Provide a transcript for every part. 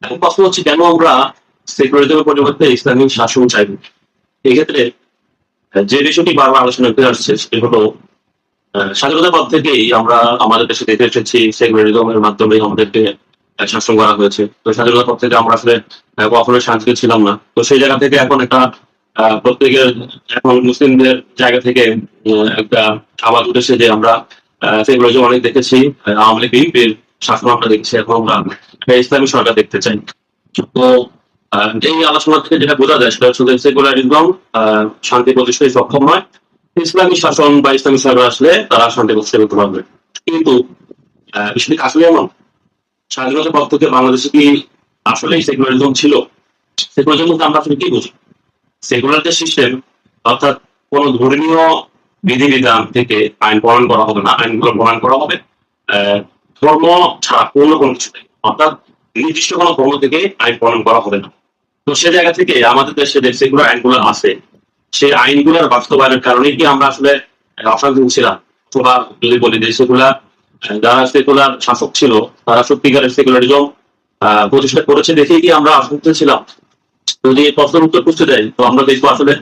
এখন প্রশ্ন হচ্ছে কেন আমরা সেকুলারিজমের পরিবর্তে ইসলামিক শাসন চাইব? এক্ষেত্রে যে বিষয়টি বারবার আলোচনা করে আসছে সেটি হলো স্বাধীনতার পর থেকেই আমরা আমাদের দেশে দেখে এসেছি সেকুলারিজমের মাধ্যমে আমাদেরকে শাসন করা হয়েছে। তো স্বাধীনতার পর থেকে আমরা আসলে কখনোই শান্তিতে ছিলাম না। তো সেই জায়গা থেকে এখন একটা প্রত্যেকের এখন মুসলিমদের জায়গা থেকে একটা আওয়াজ উঠেছে যে আমরা সেকুলারিজম অনেক দেখেছি, আওয়ামী লীগ বিএনপির শাসন আমরা দেখেছি, এখন আমরা একটা ইসলামী সরকার দেখতে চাই। তো এই আলোচনা থেকে যেটা বোঝা যায় সেটা হচ্ছে সেকুলারিজম শান্তি প্রতিষ্ঠায় সক্ষম নয়। ইসলামী শাসন বা ইসলামী সরকার আসলে তারা শান্তি প্রতিষ্ঠা করতে পারবে। কিন্তু বিষয়টি আসলে এমন, স্বাধীনতার পর থেকে বাংলাদেশে কি আসলেই সেকুলারিজম ছিল? সেকুলারিজম বলতে আমরা আসলে কি বুঝি? সেকুলার যে সিস্টেম, অর্থাৎ কোন ধর্মীয় বিধিবিধান থেকে আইন প্রণয়ন করা হবে না, আইনগুলো প্রণয়ন করা হবে ধর্ম ছাড়া অন্য কোনো কিছু নেই, অর্থাৎ নির্দিষ্ট কোনো ধর্ম থেকে আইন প্রণয়ন করা হবে না। তো সে জায়গা থেকে আমাদের দেশে যে সেগুলো আইনগুলো আছে, সেই আইনগুলোর বাস্তবায়নের কারণে কি আমরা আসলে অশান্তি ছিলাম? অথবা যদি বলি যে সেগুলা যারা সেকুলার শাসক ছিল তারা সত্যিকারের সেকুলারিজম প্রতিষ্ঠা করেছে দেখেই কি আমরা অশান্তি ছিলাম? যদি এই প্রশ্নের উত্তর খুঁজতে যাই তো আমরা দেখবো আসলে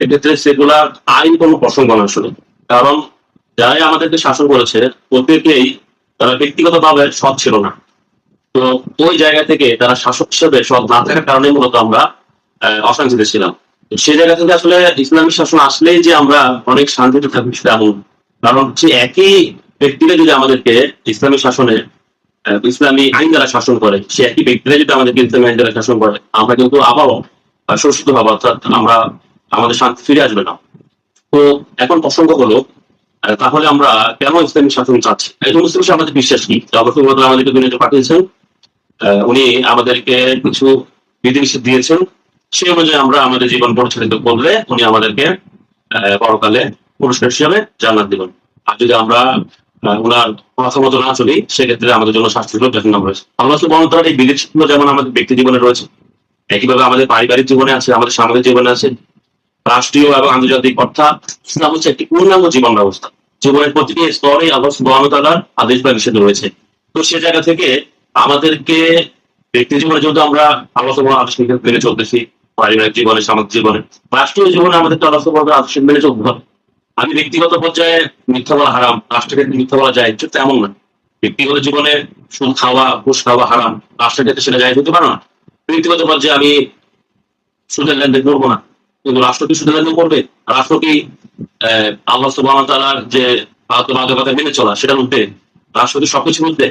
এক্ষেত্রে সেকুলার আইন কোনো প্রসঙ্গ না আসলে। কারণ যারাই আমাদেরকে শাসন করেছে প্রত্যেকেই তারা ব্যক্তিগতভাবে সৎ ছিল না। তো ওই জায়গা থেকে তারা শাসক হিসেবে সৎ না থাকার কারণে মূলত আমরা অশান্তিতে ছিলাম। তো সেই জায়গা থেকে আসলে ইসলামিক শাসন আসলেই যে আমরা অনেক শান্তিতে থাকবো সেটা এমন। কারণ সে একই ব্যক্তিরা যদি আমাদেরকে ইসলামী শাসনে ইসলামী আইন দ্বারা শাসন করে, সে একই ব্যক্তিরা যদি আমাদেরকে ইসলামী আইন দ্বারা শাসন করে, আমরা কিন্তু আবারও শোষিত হবো, অর্থাৎ আমরা আমাদের শান্তি ফিরে আসবে না। তো এখন প্রসঙ্গ হলো তাহলে আমরা কেন ইসলামী শাসন চাচ্ছি? একজন মুসলিম হিসেবে আমাদের বিশ্বাস কি? আমাদেরকে দুনিয়াতে পাঠিয়েছেন, উনি আমাদেরকে কিছু বিধিনিষেধ দিয়েছেন, সেই অনুযায়ী আমরা আমাদের জীবন পরিচালিত করলে উনি আমাদেরকে পরকালে পুরস্কার হিসাবে জান্নাত দিবেন। আর যদি আমরা ওনার কথা মতো না চলি সেক্ষেত্রে আমাদের জন্য শাস্তিগুলো জাহান্নাম রয়েছে। আল্লাহ সুবহানাহু ওয়া তাআলার এই বিধিগুলো যেমন আমাদের ব্যক্তি জীবনে রয়েছে, একইভাবে আমাদের পারিবারিক জীবনে আছে, আমাদের সামাজিক জীবনে আছে, রাষ্ট্রীয় এবং আন্তর্জাতিক, অর্থাৎ ইসলাম হচ্ছে একটি পূর্ণাঙ্গ জীবন ব্যবস্থা। জীবনের প্রতিটি স্তরে আল্লাহ সুবহানাহু ওয়া তাআলার আদেশ বা নিষেধ রয়েছে। তো সে জায়গা থেকে আমাদেরকে ব্যক্তি জীবনে যেহেতু আমরা আল্লাহ সুবহানাহু আদেশ নিষেধ মেনে চলতেছি, পারিবারিক জীবনে, সামাজিক জীবনে, রাষ্ট্রীয় জীবনে আমাদেরকে আল্লাহ সুবহানাহু আদেশ মেনে চলতে হবে। আমি ব্যক্তিগত পর্যায়ে মিথ্যা বলা হারাম, রাষ্ট্রের ক্ষেত্রে মিথ্যা বলা যায়, এটা এমন না। ব্যক্তিগত জীবনে সুদ খাওয়া, ঘুষ খাওয়া হারাম, রাষ্ট্রের ক্ষেত্রে সেটা যায় হতে পারে না। ব্যক্তিগত পর্যায়ে আমি সুদের লেনদেন করবো না, কিন্তু রাষ্ট্র কি সুদের লেনদেন করবে? রাষ্ট্র কি আল্লাহ সুবহানাহু ওয়া তাআলার যে বাধ্যবাধকতা মেনে চলা সেটার মধ্যে রাষ্ট্র কি সবকিছু মধ্যে?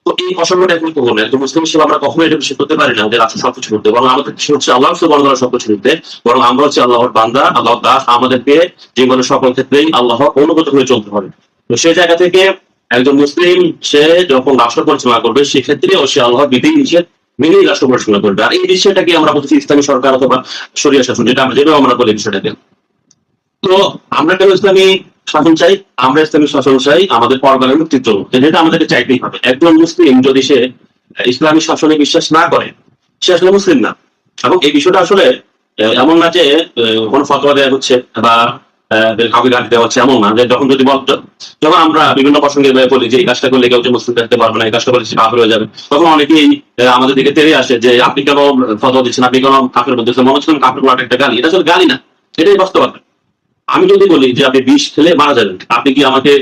তো এই প্রসঙ্গটা এখন করবো। একজন মুসলিম হিসেবে আমরা কখনোই এটা বিশ্বাস করতে পারি না যে রাষ্ট্র সবকিছু করতে, বরং আমাদের দেশে হচ্ছে আল্লাহ সুবহানাহু ওয়া তাআলা সবকিছু করতে, বরং আমরা হচ্ছে আল্লাহর বান্দা, আল্লাহর দাস, আমাদেরকে জীবনের সকল ক্ষেত্রেই আল্লাহর অনুগত হয়ে চলতে হবে। তো সেই জায়গা থেকে একজন মুসলিম সে যখন রাষ্ট্র পরিচালনা করবে সেক্ষেত্রেও সে আল্লাহর বিধি নিষেধ মেনেই রাষ্ট্র পরিচালনা করবে। আর এই বিষয়টাকে আমরা বলছি ইসলামী সরকার অথবা শরিয়া শাসন, যেটাও আমরা বলি বিষয়টাকে। তো আমরা কেন ইসলামী শাসন চাই? আমরা ইসলামী শাসন চাই আমাদের পরকালের মুক্তির জন্য, যেটা আমাদেরকে চাইতেই হবে। একজন মুসলিম যদি সে ইসলামী শাসনে বিশ্বাস না করে সে আসলে মুসলিম না। এবং এই বিষয়টা আসলে এমন না যে কোনো ফতোয়া দেওয়া হচ্ছে বা কাউকে গালি দেওয়া হচ্ছে, এমন না যে যখন আমরা বিভিন্ন প্রসঙ্গে বলি যে এই কাজটা করলে কেউ যে মুসলিম থাকতে পারবে না, এই কাজটা করলে সে কাফের হয়ে যাবে, তখন অনেকেই আমাদের দিকে তেড়ে আসে যে আপনি কেন ফতোয়া দিচ্ছেন, আপনি কেন কাফের বলতেছেন, মনে হচ্ছে কাফের বলাটা একটা গালি। এটা আসলে গালি না, এটাই বাস্তবতা। আমি যদি বলি যে আপনি বিষ খেলে মারা যাবেন, আপনি কি আমাকে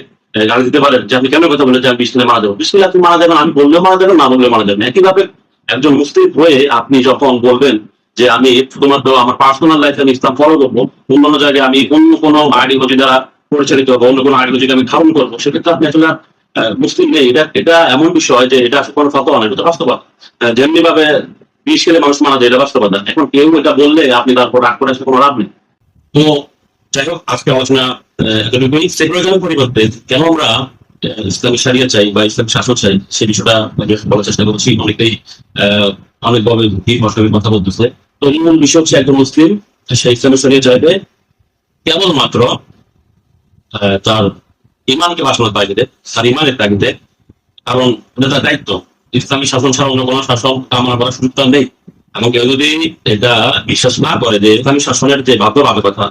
গালি দিতে পারেন যে আপনি কেন কথা বলেন যে আমি বিষ খেলে মারা যাবো? বিষ খেলে আপনি মারা যাবেন, আমি বললেও মারা যাবেন, না বললেও মারা যাবেন। একইভাবে একজন মুসলিম হয়ে আপনি যখন বলবেন যে আমি শুধুমাত্র আমার পার্সোনাল লাইফে আমি ইসলাম ফলো করবো, অন্যান্য জায়গায় আমি অন্য কোনো আইডিওলজি দ্বারা পরিচালিত হবো, অন্য কোনো আইডিওলজিকে আমি ধারণ করবো, সেক্ষেত্রে আপনি আসলে মুসলিম নেই। এটা এমন বিষয় যে এটা কোনো ফতোয়া নয়, এটা বাস্তবতা। যেমনি ভাবে বিষ খেলে মানুষ মারা যায়, এটা বাস্তবতা। এখন কেউ এটা বললে আপনি তারপর রাগ করে আসলে কোনো লাভ নেই। তো যাই হোক, আজকে আলোচনা এতটুকুই। সেকুলারিজমের পরিবর্তে কেন আমরা ইসলামী শরিয়া চাই বা ইসলামী শাসন চাই সে বিষয়টা বলার চেষ্টা করছি। অনেকেই অনেকভাবে কথা বলতেছে। তো মূল বিষয় হচ্ছে একজন মুসলিম সে ইসলামী শরিয়া চাইবে কেবলমাত্র তার ইমানকে বাসনার তাগিদে, তার ইমানের তাগিদে। কারণ এটা তার দায়িত্ব। ইসলামী শাসন ছাড়া অন্য কোনো শাসন কামনা করার সুযোগ তার নেই। এবং কেউ যদি এটা বিশ্বাস না করে যে ইসলামী শাসনের যে বাধ্যবাধকতা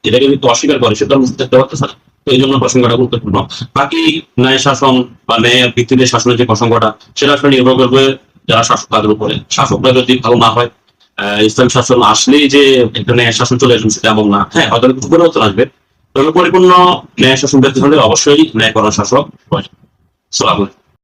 এটাকে যদি অস্বীকার করে সেটা মুক্তি থাকতে পারতেছে না। তো এই জন্য প্রসঙ্গটা গুরুত্বপূর্ণ। বাকি ন্যায় শাসন বা ন্যায়ের ভিত্তিতে শাসনের যে প্রসঙ্গটা সেটা আসলে নির্ভর করবে যারা শাসক তাদের উপরে, শাসকরা যদি ভালো না হয়, ইসলাম শাসন আসলেই যে একটা ন্যায় শাসন চলে আসবে সেটা এমন না। হ্যাঁ, হয়তো কিছু পরিবর্তন আসবে, তবে পরিপূর্ণ ন্যায় শাসন পেতে হলে অবশ্যই ন্যায় করার শাসক প্রয়োজন। আসসালামু আলাইকুম।